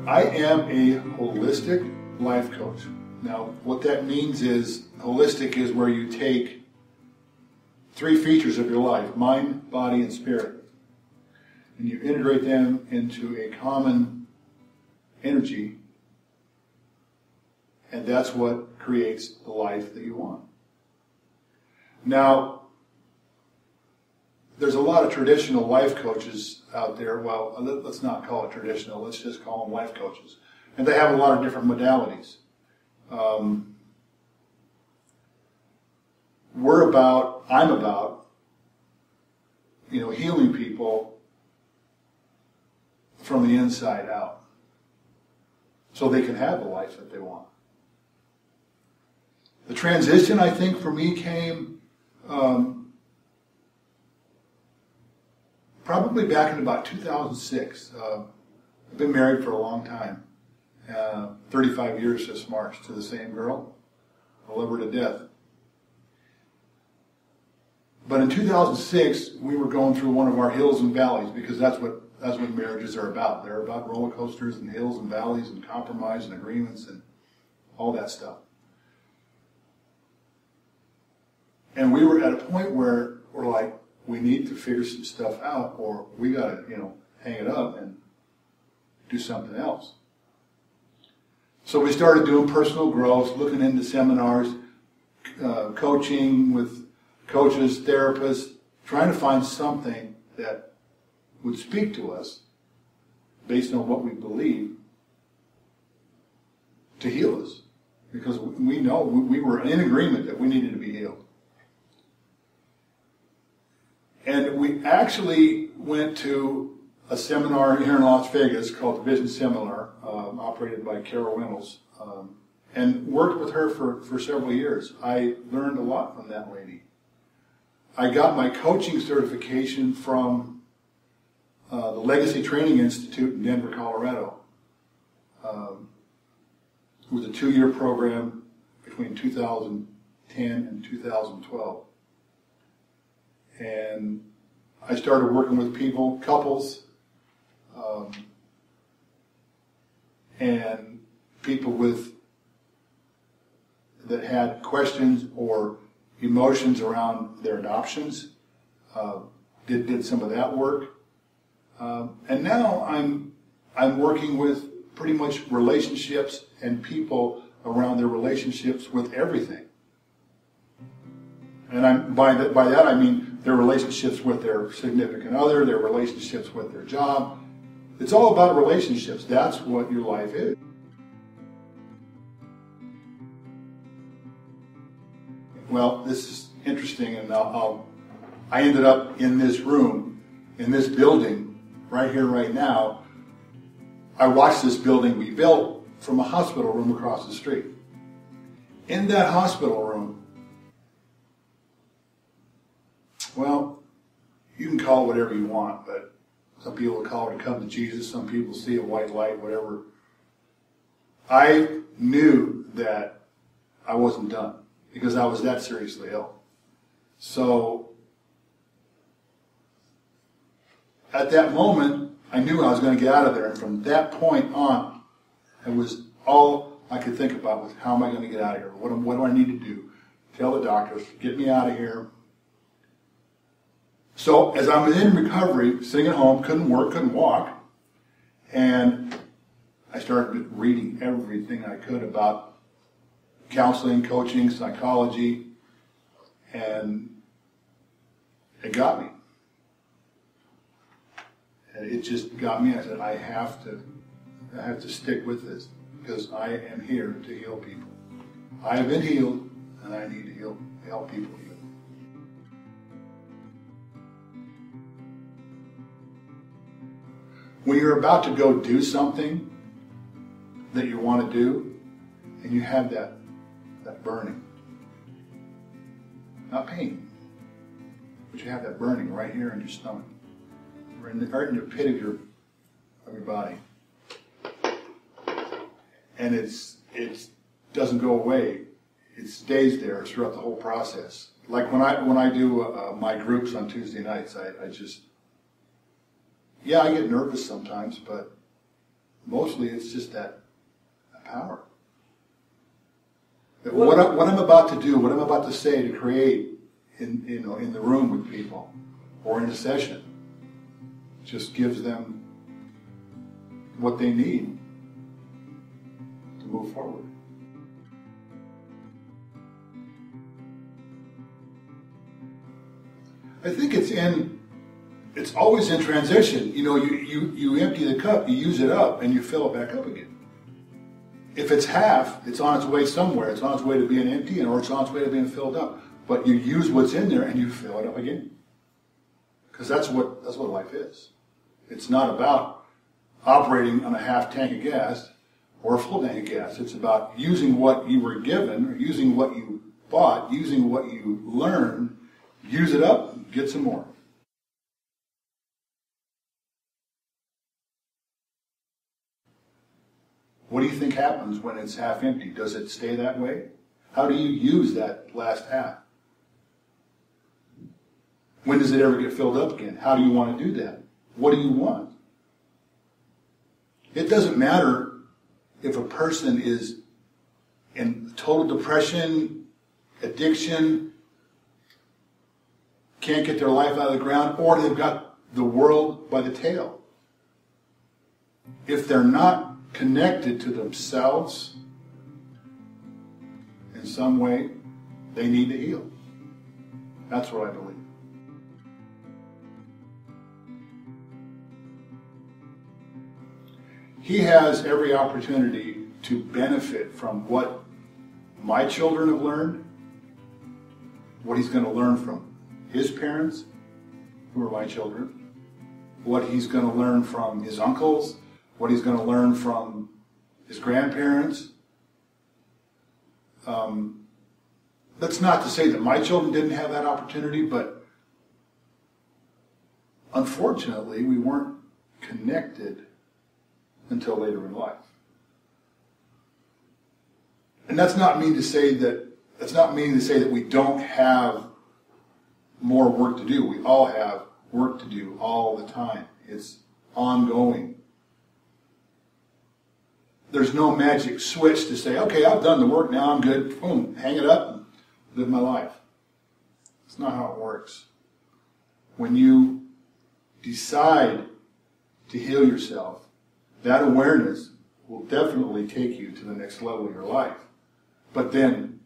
I am a holistic life coach. Now, what that means is, holistic is where you take three features of your life, mind, body, and spirit, and you integrate them into a common energy, and that's what creates the life that you want. Now, there's a lot of traditional life coaches out there. Well, let's not call it traditional. Let's just call them life coaches. And they have a lot of different modalities. I'm about, healing people from the inside out so they can have the life that they want. The transition, I think, for me came probably back in about 2006. I've been married for a long time, 35 years this March, to the same girl. I love her to death. But in 2006, we were going through one of our hills and valleys, because that's what marriages are about. They're about roller coasters and hills and valleys and compromise and agreements and all that stuff. And we were at a point where we're like, we need to figure some stuff out, or we got to, hang it up and do something else. So we started doing personal growth, looking into seminars, coaching with coaches, therapists, trying to find something that would speak to us based on what we believe to heal us. Because we know we were in agreement that we needed to be healed. And we actually went to a seminar here in Las Vegas called the Vision Seminar, operated by Carol Reynolds, and worked with her for several years. I learned a lot from that lady. I got my coaching certification from the Legacy Training Institute in Denver, Colorado. It was a 2-year program between 2010 and 2012. And I started working with people, couples, and people that had questions or emotions around their adoptions. Did some of that work. And now I'm working with pretty much relationships and people around their relationships with everything. And by that I mean their relationships with their significant other, their relationships with their job. It's all about relationships. That's what your life is. Well, this is interesting, and I ended up in this room, in this building, right here, right now. I watched this building be built from a hospital room across the street. In that hospital room, well, you can call it whatever you want, but some people call it to come to Jesus, some people see a white light, whatever. I knew that I wasn't done because I was that seriously ill. So at that moment, I knew I was going to get out of there. And from that point on, it was all I could think about was, how am I going to get out of here? What do I need to do? Tell the doctors, get me out of here. So as I was in recovery, sitting at home, couldn't work, couldn't walk, and I started reading everything I could about counseling, coaching, psychology, and it got me. And it just got me. I said, I have to stick with this, because I am here to heal people. I have been healed, and I need to help people heal. When you're about to go do something that you want to do, and you have that burning, not pain, but you have that burning right here in your stomach, right in the pit of your body, and it doesn't go away. It stays there throughout the whole process. Like when I do my groups on Tuesday nights, I get nervous sometimes, but mostly it's just that power. That what I'm about to do, what I'm about to say, to create in the room with people or in a session, just gives them what they need to move forward. I think it's always in transition. You empty the cup, you use it up, and you fill it back up again. If it's half, it's on its way somewhere. It's on its way to being empty, or it's on its way to being filled up. But you use what's in there and you fill it up again. Because that's what life is. It's not about operating on a half tank of gas or a full tank of gas. It's about using what you were given, or using what you bought, using what you learned, use it up, get some more. What do you think happens when it's half empty? Does it stay that way? How do you use that last half? When does it ever get filled up again? How do you want to do that? What do you want? It doesn't matter if a person is in total depression, addiction, can't get their life out of the ground, or they've got the world by the tail. If they're not connected to themselves in some way, they need to heal. That's what I believe. He has every opportunity to benefit from what my children have learned, what he's going to learn from his parents, who are my children, what he's going to learn from his uncles, what he's going to learn from his grandparents. That's not to say that my children didn't have that opportunity, but unfortunately we weren't connected until later in life. And that's not mean to say that we don't have more work to do. We all have work to do all the time. It's ongoing. There's no magic switch to say, okay, I've done the work, now I'm good, boom, hang it up and live my life. It's not how it works. When you decide to heal yourself, that awareness will definitely take you to the next level of your life. But then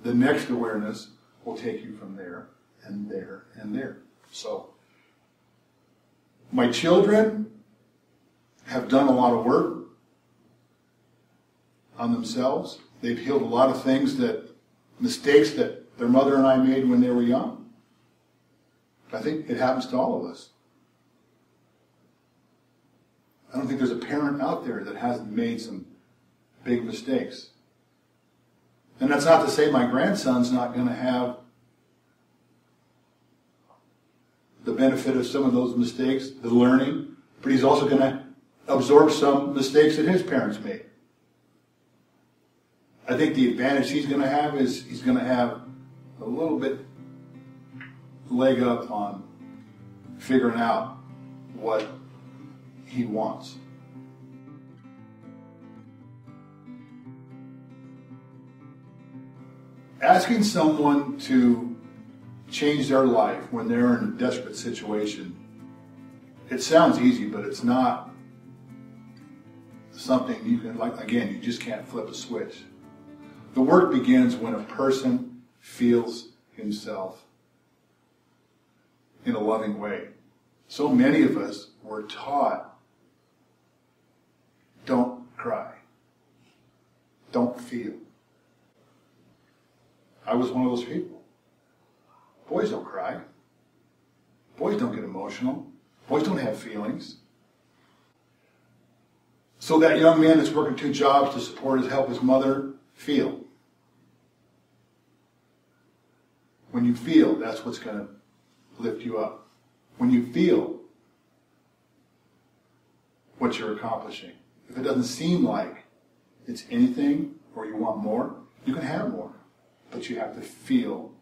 the next awareness will take you from there and there and there. So my children have done a lot of work on themselves. They've healed a lot of things, mistakes that their mother and I made when they were young. I think it happens to all of us. I don't think there's a parent out there that hasn't made some big mistakes. And that's not to say my grandson's not going to have the benefit of some of those mistakes, the learning, but he's also going to absorb some mistakes that his parents made. I think the advantage he's going to have is he's going to have a little bit leg up on figuring out what he wants. Asking someone to change their life when they're in a desperate situation, it sounds easy, but it's not something you can, again, you just can't flip a switch. The work begins when a person feels himself in a loving way. So many of us were taught, don't cry, don't feel. I was one of those people. Boys don't cry. Boys don't get emotional. Boys don't have feelings. So that young man that's working 2 jobs to support help his mother, feel. When you feel, that's what's going to lift you up. When you feel what you're accomplishing. If it doesn't seem like it's anything or you want more, you can have more. But you have to feel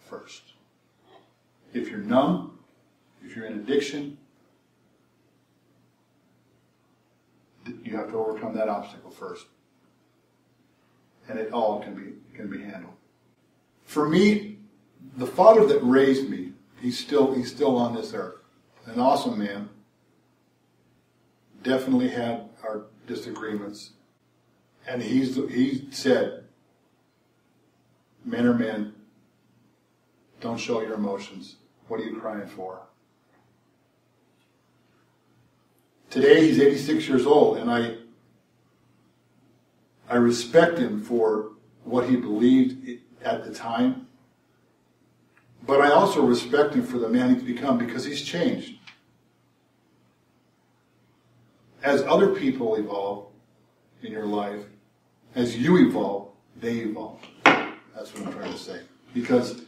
first. If you're numb, if you're in addiction, you have to overcome that obstacle first. And it all can be handled. For me, the father that raised me, he's still on this earth. An awesome man. Definitely had our disagreements. And he said, men are men. Don't show your emotions. What are you crying for? Today he's 86 years old, and I respect him for what he believed at the time. But I also respect him for the man he's become because he's changed. As other people evolve in your life, as you evolve, they evolve. That's what I'm trying to say. Because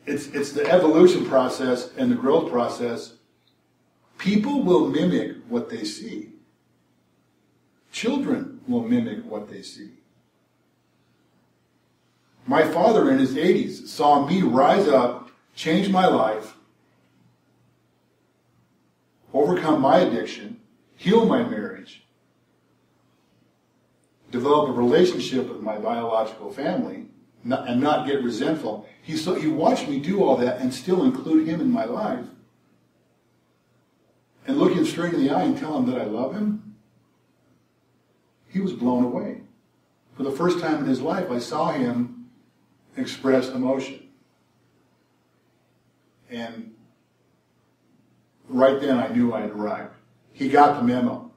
it's the evolution process and the growth process. People will mimic what they see. Children will mimic what they see. My father in his 80s saw me rise up, change my life, overcome my addiction, heal my marriage, develop a relationship with my biological family, and not get resentful. He watched me do all that and still include him in my life. And look him straight in the eye and tell him that I love him. He was blown away. For the first time in his life, I saw him express emotion. And right then I knew I had arrived. He got the memo.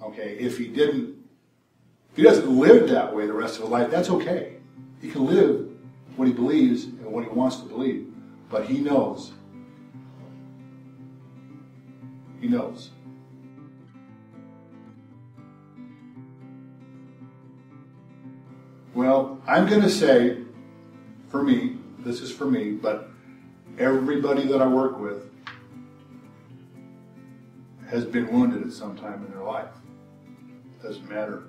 Okay, if he doesn't live that way the rest of his life, that's okay. He can live what he believes and what he wants to believe. But he knows. He knows. Well, I'm going to say, for me, this is for me, but everybody that I work with has been wounded at some time in their life. It doesn't matter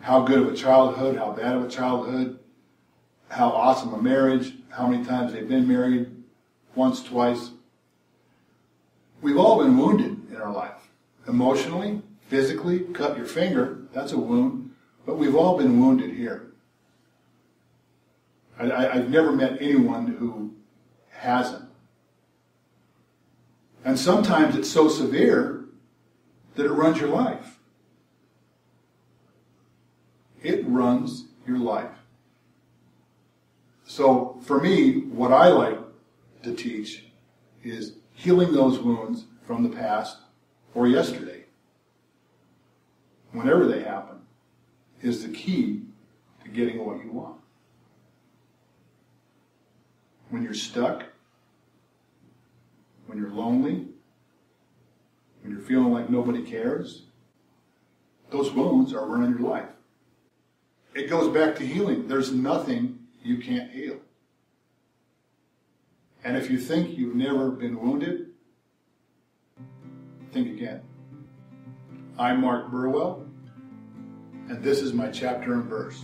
how good of a childhood, how bad of a childhood, how awesome a marriage, how many times they've been married, once, twice. We've all been wounded in our life. Emotionally, physically, cut your finger, that's a wound. But we've all been wounded here. I've never met anyone who hasn't. And sometimes it's so severe that it runs your life. It runs your life. So for me, what I like to teach is healing those wounds from the past or yesterday, whenever they happen, is the key to getting what you want. When you're stuck, when you're lonely, when you're feeling like nobody cares, those wounds are running your life. It goes back to healing. There's nothing you can't heal. And if you think you've never been wounded, think again. I'm Marc Burwell, and this is my chapter and verse.